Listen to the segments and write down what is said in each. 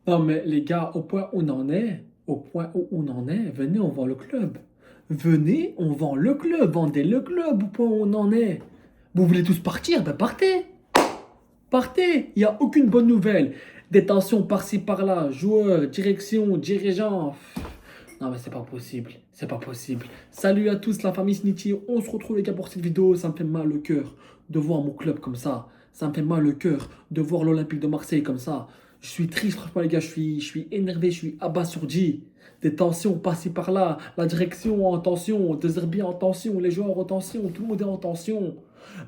Non, mais les gars, au point où on en est, au point où on en est, venez, on vend le club. Venez, on vend le club, vendez le club au point où on en est. Vous voulez tous partir? Ben partez! Partez! Il n'y a aucune bonne nouvelle. Des tensions par-ci par-là, joueurs, direction, dirigeants. Non mais c'est pas possible, c'est pas possible. Salut à tous la famille Snitty, on se retrouve les gars pour cette vidéo, ça me fait mal le cœur de voir mon club comme ça. Ça me fait mal le cœur de voir l'Olympique de Marseille comme ça. Je suis triste franchement les gars, je suis énervé, je suis abasourdi. Des tensions par-ci par-là, la direction en tension, des herbiers en tension, les joueurs en tension, tout le monde est en tension.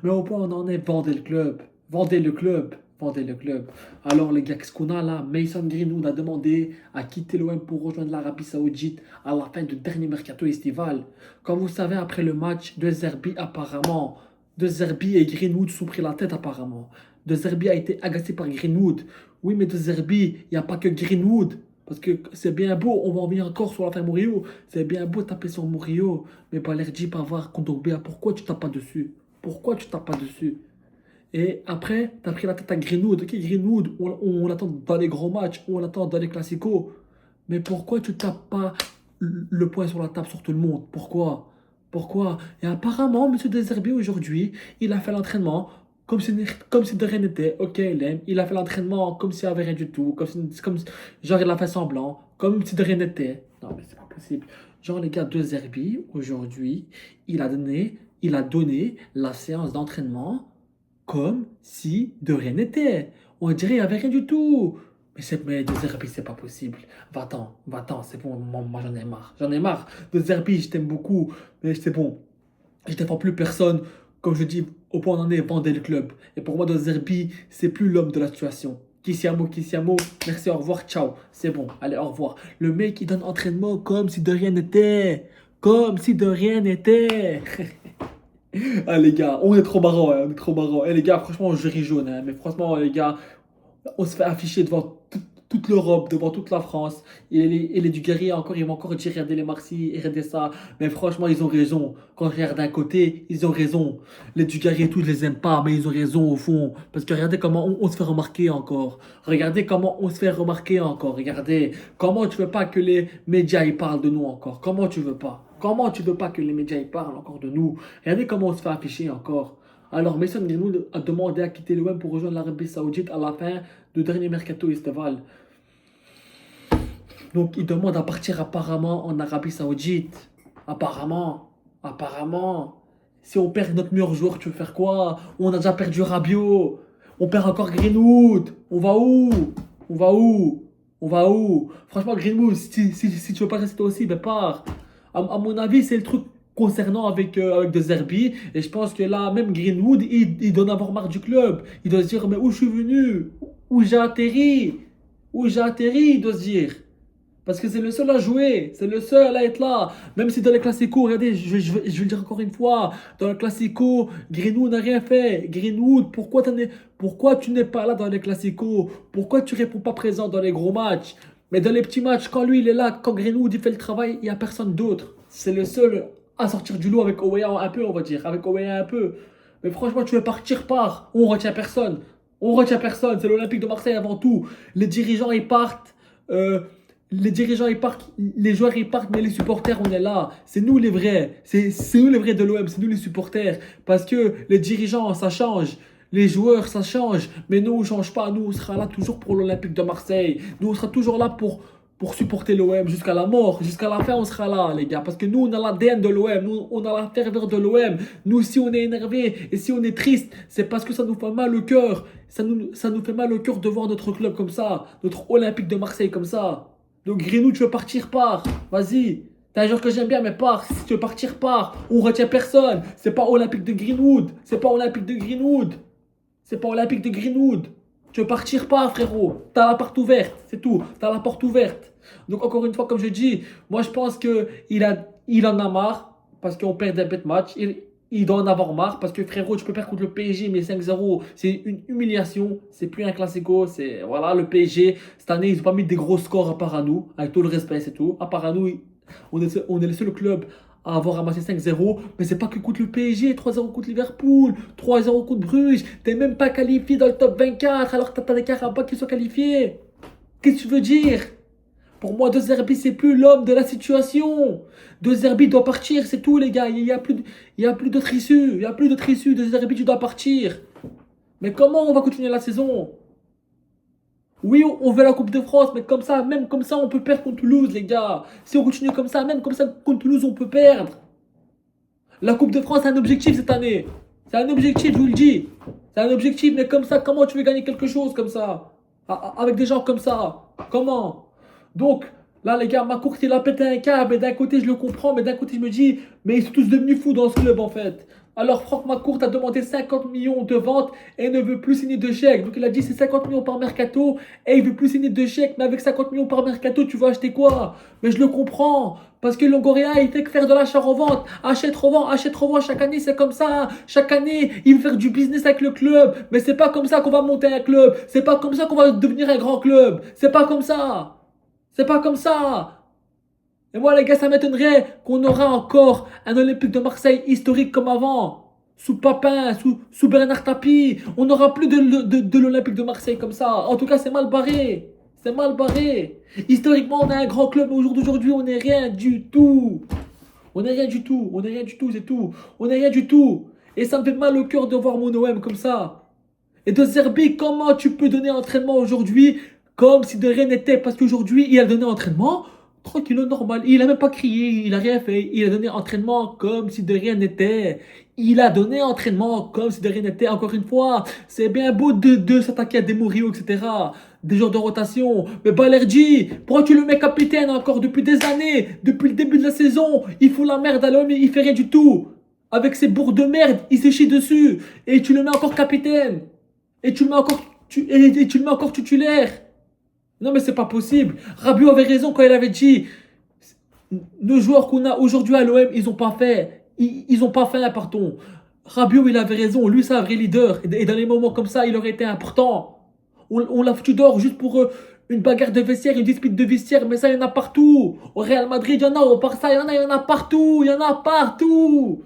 Mais au point où on en est, vendez le club. Vendez le club. Vendez le club. Alors les gars, qu'est-ce qu'on a là? Mason Greenwood a demandé à quitter l'OM pour rejoindre l'Arabie Saoudite à la fin du dernier mercato estival. Comme vous savez, après le match, De Zerbi apparemment, De Zerbi et Greenwood sont pris la tête apparemment. De Zerbi a été agacé par Greenwood. Oui, mais De Zerbi, il n'y a pas que Greenwood. Parce que c'est bien beau, on va en revenir encore sur l'affaire Murillo. C'est bien beau taper sur Murillo. Mais Balerdi, Pavard, Kondogbia, pourquoi tu tapes pas dessus? Pourquoi tu tapes pas dessus? Et après, t'as pris la tête à Greenwood. Ok, Greenwood, on l'attend dans les gros matchs, on l'attend dans les classicos. Mais pourquoi tu tapes pas le poing sur la table sur tout le monde? Pourquoi? Pourquoi? Et apparemment, Monsieur Deserbi, aujourd'hui, il a fait l'entraînement comme si de rien n'était. Ok, il aime. Il a fait l'entraînement comme s'il n'y avait rien du tout. Genre, il a fait semblant. Comme si de rien n'était. Non, mais c'est pas possible. Genre, les gars, Deserbi, aujourd'hui, il a donné la séance d'entraînement comme si de rien n'était. On dirait qu'il n'y avait rien du tout. Mais de Zerbi, c'est pas possible. Va-t'en, c'est bon, moi j'en ai marre. J'en ai marre. De Zerbi, je t'aime beaucoup, mais c'est bon. Je défends plus personne. Comme je dis, au point où on en est, vendez le club. Et pour moi, De Zerbi, c'est plus l'homme de la situation. Kissiamo, merci, au revoir, ciao. C'est bon, allez, au revoir. Le mec, il donne entraînement comme si de rien n'était. Comme si de rien n'était. Ah les gars, on est trop marrant, on est trop marrant. Et les gars, franchement, je ris jaune, mais franchement, les gars, on se fait afficher devant toute l'Europe, devant toute la France. Et les Dugarry, encore, ils vont encore dire, regardez les Marseillais, regardez ça. Mais franchement, ils ont raison. Quand je regarde d'un côté, ils ont raison. Les Dugarry et tout, je les aime pas, mais ils ont raison au fond. Parce que regardez comment on se fait remarquer encore. Regardez comment on se fait remarquer encore. Regardez comment tu veux pas que les médias ils parlent de nous encore. Comment tu veux pas? Comment tu veux pas que les médias ils parlent encore de nous? Regardez comment on se fait afficher encore. Alors, Mason Greenwood a demandé à quitter l'OM pour rejoindre l'Arabie Saoudite à la fin du dernier mercato estival. Donc, il demande à partir apparemment en Arabie Saoudite. Apparemment. Si on perd notre meilleur joueur, tu veux faire quoi? On a déjà perdu Rabiot. On perd encore Greenwood. On va où? On va où? On va où? Franchement, Greenwood, si tu veux pas rester toi aussi, ben pars. À mon avis, c'est le truc concernant avec De Zerbi. Et je pense que là, même Greenwood, il doit en avoir marre du club. Il doit se dire, mais où je suis venu? Où j'ai atterri? Où j'ai atterri, il doit se dire. Parce que c'est le seul à jouer, c'est le seul à être là. Même si dans les classicos, regardez, je vais le dire encore une fois, dans le classico, Greenwood n'a rien fait. Greenwood, pourquoi tu n'es pas là dans les classicos? Pourquoi tu réponds pas présent dans les gros matchs? Mais dans les petits matchs, quand lui il est là, quand Greenwood il fait le travail, il n'y a personne d'autre. C'est le seul à sortir du lot avec Owea un peu, on va dire. Avec Owea un peu. Mais franchement, tu veux partir, pars. On retient personne. On retient personne. C'est l'Olympique de Marseille avant tout. Les dirigeants ils partent. euh, les dirigeants ils partent, les joueurs ils partent, mais les supporters on est là. C'est nous les vrais. C'est nous les vrais de l'OM, c'est nous les supporters. Parce que les dirigeants ça change. Les joueurs ça change. Mais nous on change pas. Nous on sera là toujours pour l'Olympique de Marseille. Nous on sera toujours là pour supporter l'OM jusqu'à la mort. Jusqu'à la fin on sera là les gars. Parce que nous on a l'ADN de l'OM. Nous on a la ferveur de l'OM. Nous si on est énervé et si on est triste, c'est parce que ça nous fait mal au cœur. Ça nous fait mal au cœur de voir notre club comme ça. Notre Olympique de Marseille comme ça. Donc Greenwood, tu veux partir, pars. Vas-y. T'es un joueur que j'aime bien, mais pars. Si tu veux partir, pars. On retient personne. C'est pas Olympique de Greenwood. C'est pas Olympique de Greenwood. C'est pas Olympique de Greenwood. Tu veux partir, pars, frérot. T'as la porte ouverte. C'est tout. T'as la porte ouverte. Donc encore une fois, comme je dis, moi je pense que il en a marre parce qu'on perd des bêtes matchs. Il doit en avoir marre parce que frérot, tu peux perdre contre le PSG, mais 5-0, c'est une humiliation. C'est plus un classico. C'est voilà, le PSG, cette année, ils n'ont pas mis des gros scores à part à nous. Avec tout le respect, c'est tout. À part à nous, on est le seul club à avoir ramassé 5-0. Mais c'est pas que contre le PSG, 3-0 contre Liverpool, 3-0 contre Bruges. T'es même pas qualifié dans le top 24 alors que t'as des Carabas qui sont qualifiés. Qu'est-ce que tu veux dire? Pour moi, De Zerbi, c'est plus l'homme de la situation. De Zerbi doit partir, c'est tout, les gars. Il y a plus d'autre issue. Il y a plus d'autre issue. De Zerbi, tu dois partir. Mais comment on va continuer la saison? Oui, on veut la Coupe de France, mais comme ça, même comme ça, on peut perdre contre Toulouse, les gars. Si on continue comme ça, même comme ça, contre Toulouse, on peut perdre. La Coupe de France, c'est un objectif cette année. C'est un objectif, je vous le dis. C'est un objectif, mais comme ça, comment tu veux gagner quelque chose comme ça? Avec des gens comme ça? Comment? Donc, là, les gars, ma courte, il a pété un câble. Et d'un côté, je le comprends, mais d'un côté, je me dis, mais ils sont tous devenus fous dans ce club, en fait. Alors, Franck McCourt a demandé 50 millions de ventes et ne veut plus signer de chèque. Donc, il a dit, c'est 50 millions par mercato et il veut plus signer de chèque. Mais avec 50 millions par mercato, tu vas acheter quoi? Mais je le comprends. Parce que Longoria, il fait que faire de l'achat-revente. Achète-revend, achète-revend. Chaque année, c'est comme ça. Chaque année, il veut faire du business avec le club. Mais c'est pas comme ça qu'on va monter un club. C'est pas comme ça qu'on va devenir un grand club. C'est pas comme ça. C'est pas comme ça. Et moi, les gars, ça m'étonnerait qu'on aura encore un Olympique de Marseille historique comme avant. Sous Papin, sous Bernard Tapie. On n'aura plus de l'Olympique de Marseille comme ça. En tout cas, c'est mal barré. C'est mal barré. Historiquement, on a un grand club, mais au jour d'aujourd'hui, on n'est rien du tout. On n'est rien du tout. On n'est rien du tout, c'est tout. On n'est rien du tout. Et ça me fait mal au cœur de voir mon OM comme ça. Et De Zerbi, comment tu peux donner entraînement aujourd'hui comme si de rien n'était? Parce qu'aujourd'hui, il a donné entraînement tranquille, normal. Il a même pas crié, il a rien fait. Il a donné entraînement comme si de rien n'était. Il a donné entraînement comme si de rien n'était. Encore une fois, c'est bien beau de s'attaquer à des Murillo, etc. Des joueurs de rotation. Mais Balerdi, pourquoi tu le mets capitaine encore depuis des années? Depuis le début de la saison, il fout la merde à l'homme, il fait rien du tout. Avec ses bourres de merde, il s'est chié dessus. Et tu le mets encore capitaine. Et tu le mets encore, tu le mets encore titulaire. Non mais c'est pas possible. Rabiot avait raison quand il avait dit nos joueurs qu'on a aujourd'hui à l'OM, ils ont pas fait. Ils ont pas fait un pardon. Rabiot, il avait raison. Lui, c'est un vrai leader. Et dans les moments comme ça, il aurait été important. On l'a foutu dehors juste pour une bagarre de vestiaire, une dispute de vestiaire. Mais ça, il y en a partout. Au Real Madrid, il y en a. Au Barça, il y en a partout. Il y en a partout.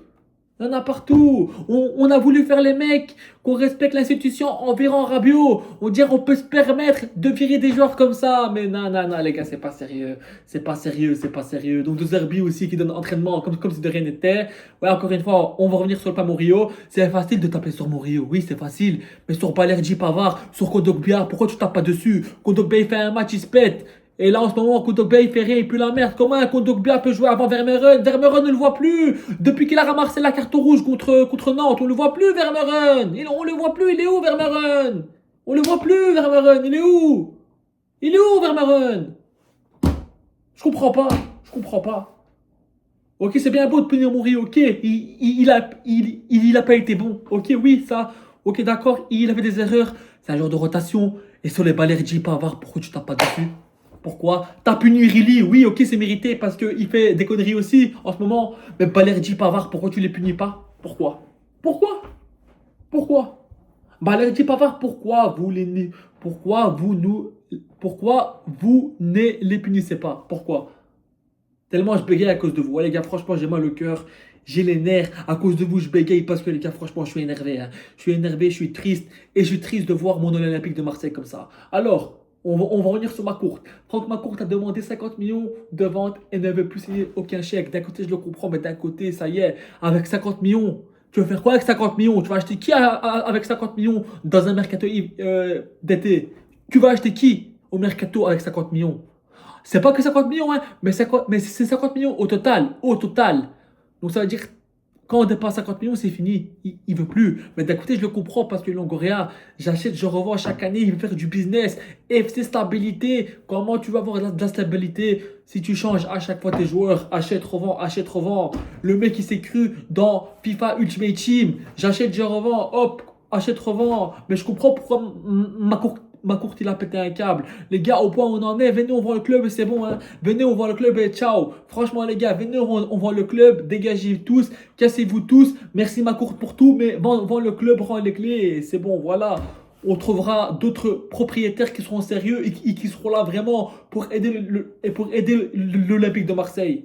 Il y en a partout. On a voulu faire les mecs, qu'on respecte l'institution en virant Rabiot. On dirait qu'on peut se permettre de virer des joueurs comme ça. Mais non, non, non, les gars, c'est pas sérieux. C'est pas sérieux, c'est pas sérieux. Donc, De Zerbi aussi qui donne entraînement comme si de rien n'était. Ouais, encore une fois, on va revenir sur le pas Murillo. C'est facile de taper sur Murillo. Oui, c'est facile. Mais sur Balerdi Pavard, sur Kondogbia, pourquoi tu tapes pas dessus? Kondogbia, il fait un match, il se pète. Et là, en ce moment, Kondogbia, il fait rien, il pue la merde. Comment un Kondogbia peut jouer avant Vermeeren? Vermeeren ne le voit plus. Depuis qu'il a ramassé la carte rouge contre Nantes, on le voit plus, Vermeeren. On le voit plus, il est où, Vermeeren? On le voit plus, Vermeeren, il est où? Il est où, Vermeeren? Je comprends pas, je comprends pas. Ok, c'est bien beau de punir Mourir, ok, il a pas été bon. Ok, oui, ça, ok, d'accord, il avait des erreurs. C'est un genre de rotation. Et sur les Balerdi Pavard, pourquoi tu tapes pas dessus? Pourquoi? T'as puni Rilly, oui, ok, c'est mérité parce qu'il fait des conneries aussi en ce moment. Mais Balerdi Pavard, pourquoi tu les punis pas? Pourquoi? Pourquoi? Pourquoi? Balerdi Pavard, pourquoi vous ne les punissez pas? Pourquoi? Tellement je bégaye à cause de vous. Ouais, les gars, franchement, j'ai mal au cœur. J'ai les nerfs. À cause de vous, je bégaye parce que, les gars, franchement, je suis énervé, hein. Je suis énervé, je suis triste. Et je suis triste de voir mon Olympique de Marseille comme ça. Alors, on va revenir sur McCourt. Franck McCourt a demandé 50 millions de ventes et ne veut plus signer aucun chèque. D'un côté, je le comprends, mais d'un côté, ça y est, avec 50 millions. Tu veux faire quoi avec 50 millions? Tu vas acheter qui avec 50 millions dans un mercato d'été? Tu vas acheter qui au mercato avec 50 millions? C'est pas que 50 millions, hein, mais c'est 50 millions au total. Au total. Donc ça veut dire, quand on dépasse 50 millions, c'est fini. Il veut plus. Mais d'un côté, je le comprends parce que Longoria, j'achète, je revends chaque année, il veut faire du business. FC stabilité. Comment tu vas avoir de la stabilité si tu changes à chaque fois tes joueurs? Achète, revends, achète, revends. Le mec, il s'est cru dans FIFA Ultimate Team. J'achète, je revends. Hop, achète, revends. Mais je comprends pourquoi ma courte, il a pété un câble. Les gars, au point où on en est, venez, on voit le club et c'est bon, hein. Venez, on voit le club et ciao. Franchement, les gars, venez, on voit le club. Dégagez tous, cassez-vous tous. Merci ma courte pour tout, mais vends le club, rends les clés et c'est bon, voilà. On trouvera d'autres propriétaires qui seront sérieux et qui seront là vraiment pour aider l'Olympique de Marseille.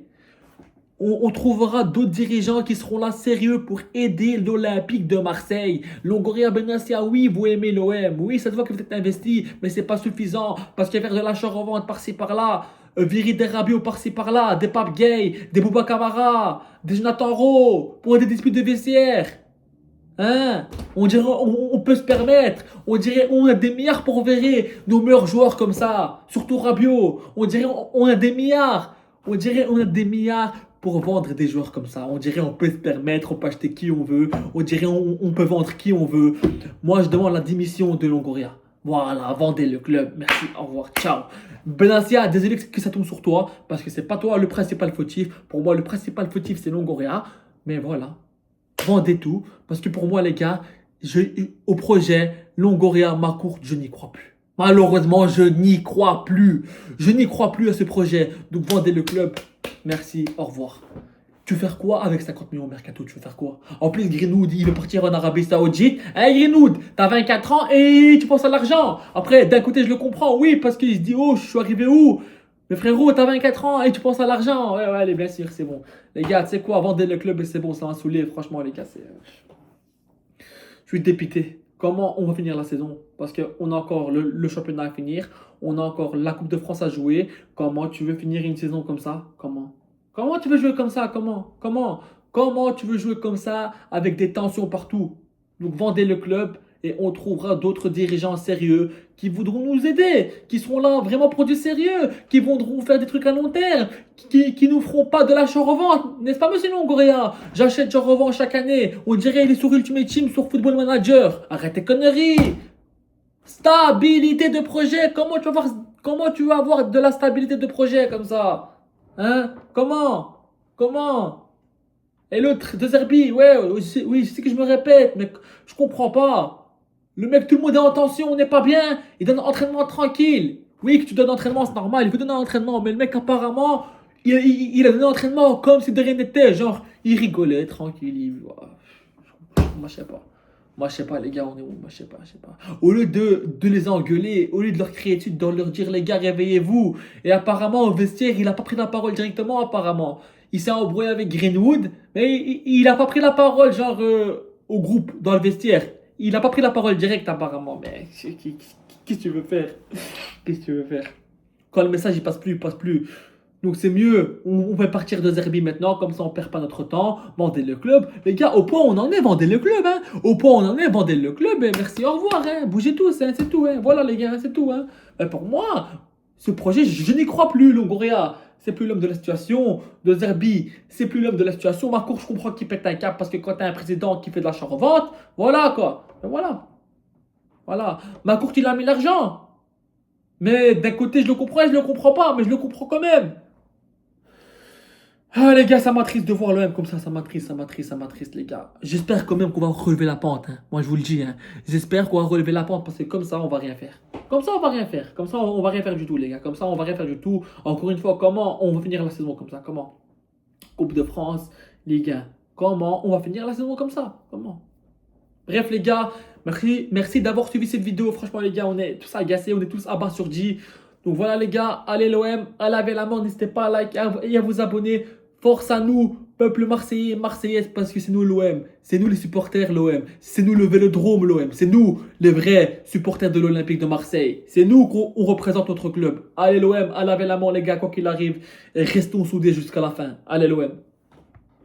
On trouvera d'autres dirigeants qui seront là sérieux pour aider l'Olympique de Marseille. Longoria Benassia, oui, vous aimez l'OM. Oui, ça se voit que vous êtes investi, mais c'est pas suffisant parce qu'il y a faire de l'achat-revente par-ci par-là. Virer des Rabiot par-ci par-là, des Pape Gay, des Bouba Camara, des Jonathan Rowe pour des disputes de vestiaire. Hein? On peut se permettre. On dirait on a des milliards pour verrer nos meilleurs joueurs comme ça. Surtout Rabiot. On dirait on a des milliards. On dirait on a des milliards pour vendre des joueurs comme ça. On dirait on peut se permettre, on peut acheter qui on veut. On dirait on peut vendre qui on veut. Moi je demande la démission de Longoria. Voilà, vendez le club. Merci, au revoir, ciao. Benassia, désolé que ça tombe sur toi parce que c'est pas toi le principal fautif. Pour moi le principal fautif c'est Longoria. Mais voilà. Vendez tout. Parce que pour moi, les gars, au projet Longoria Macourt, je n'y crois plus. Malheureusement, je n'y crois plus. Je n'y crois plus à ce projet. Donc vendez le club. Merci, au revoir. Tu veux faire quoi avec 50 millions au mercato? Tu veux faire quoi? En plus, Greenwood, il veut partir en Arabie Saoudite. Hey Greenwood, t'as 24 ans et tu penses à l'argent. Après, d'un côté, je le comprends, oui, parce qu'il se dit, oh, je suis arrivé où? Mais frérot, t'as 24 ans et tu penses à l'argent. Ouais, allez, bien sûr, c'est bon. Les gars, tu sais quoi, vendez le club et c'est bon, ça m'a saoulé. Franchement, les gars, je suis dépité. Comment on va finir la saison? Parce qu'on a encore le championnat à finir. On a encore la Coupe de France à jouer. Comment tu veux finir une saison comme ça? Comment? Comment tu veux jouer comme ça? Comment tu veux jouer comme ça avec des tensions partout? Donc vendez le club et on trouvera d'autres dirigeants sérieux qui voudront nous aider, qui seront là vraiment pour du sérieux, qui voudront faire des trucs à long terme, qui nous feront pas de l'achat-revente, n'est-ce pas monsieur Longoria? J'achète, je revends chaque année, on dirait il est sur Ultimate Team, sur Football Manager. Arrête tes conneries. Stabilité de projet, comment tu vas avoir de la stabilité de projet comme ça? Hein? Comment? Et l'autre, De Zerbi, ouais, oui, je sais que je me répète, mais je comprends pas. Le mec, tout le monde est en tension, on n'est pas bien, il donne un entraînement tranquille. Oui, que tu donnes entraînement, c'est normal, il veut donner un entraînement, mais le mec, apparemment, il a donné un entraînement comme si de rien n'était. Genre, il rigolait, tranquille, moi, je sais pas. Moi, je sais pas, les gars, on est où? Moi, je sais pas. Au lieu de les engueuler, au lieu de leur crier dessus, de leur dire, les gars, réveillez-vous. Et apparemment, au vestiaire, il a pas pris la parole directement, apparemment. Il s'est embrouillé avec Greenwood, mais il a pas pris la parole, genre, au groupe, dans le vestiaire. Il a pas pris la parole directe, apparemment. Mais qu'est-ce que tu veux faire? Qu'est-ce que tu veux faire? Quand le message, il passe plus. Donc c'est mieux, on peut partir de Zerbi maintenant, comme ça on perd pas notre temps, vendez le club. Les gars, au point où on en est, vendez le club, hein. Au point où on en est, vendez le club, et merci, au revoir, hein. Bougez tous, hein, c'est tout, hein. Voilà les gars, c'est tout, hein. Pour moi, ce projet, je n'y crois plus, Longoria. C'est plus l'homme de la situation. De Zerbi, c'est plus l'homme de la situation. Marcourt, je comprends qu'il pète un cap, parce que quand t'as un président qui fait de l'achat-revente, voilà quoi. Voilà. Voilà. Marcourt, il a mis l'argent. Mais d'un côté, je le comprends et je le comprends pas, mais je le comprends quand même. Ah les gars, ça m'attriste de voir l'OM comme ça m'attriste les gars. J'espère quand même qu'on va relever la pente, hein. Moi je vous le dis, hein. J'espère qu'on va relever la pente parce que comme ça on va rien faire. Comme ça on va rien faire. Comme ça on va rien faire du tout les gars. Comme ça on va rien faire du tout. Encore une fois, comment on va finir la saison comme ça? Comment? Coupe de France, les gars. Comment on va finir la saison comme ça? Comment? Bref les gars, merci d'avoir suivi cette vidéo. Franchement les gars, on est tous agacés, on est tous abasourdis. Donc voilà les gars, allez l'OM, à laver la main, n'hésitez pas à liker et à vous abonner. Force à nous, peuple marseillais, marseillaise, parce que c'est nous l'OM. C'est nous les supporters l'OM. C'est nous le Vélodrome l'OM. C'est nous les vrais supporters de l'Olympique de Marseille. C'est nous qu'on représente notre club. Allez l'OM, à laver la main les gars, quoi qu'il arrive. Et restons soudés jusqu'à la fin. Allez l'OM.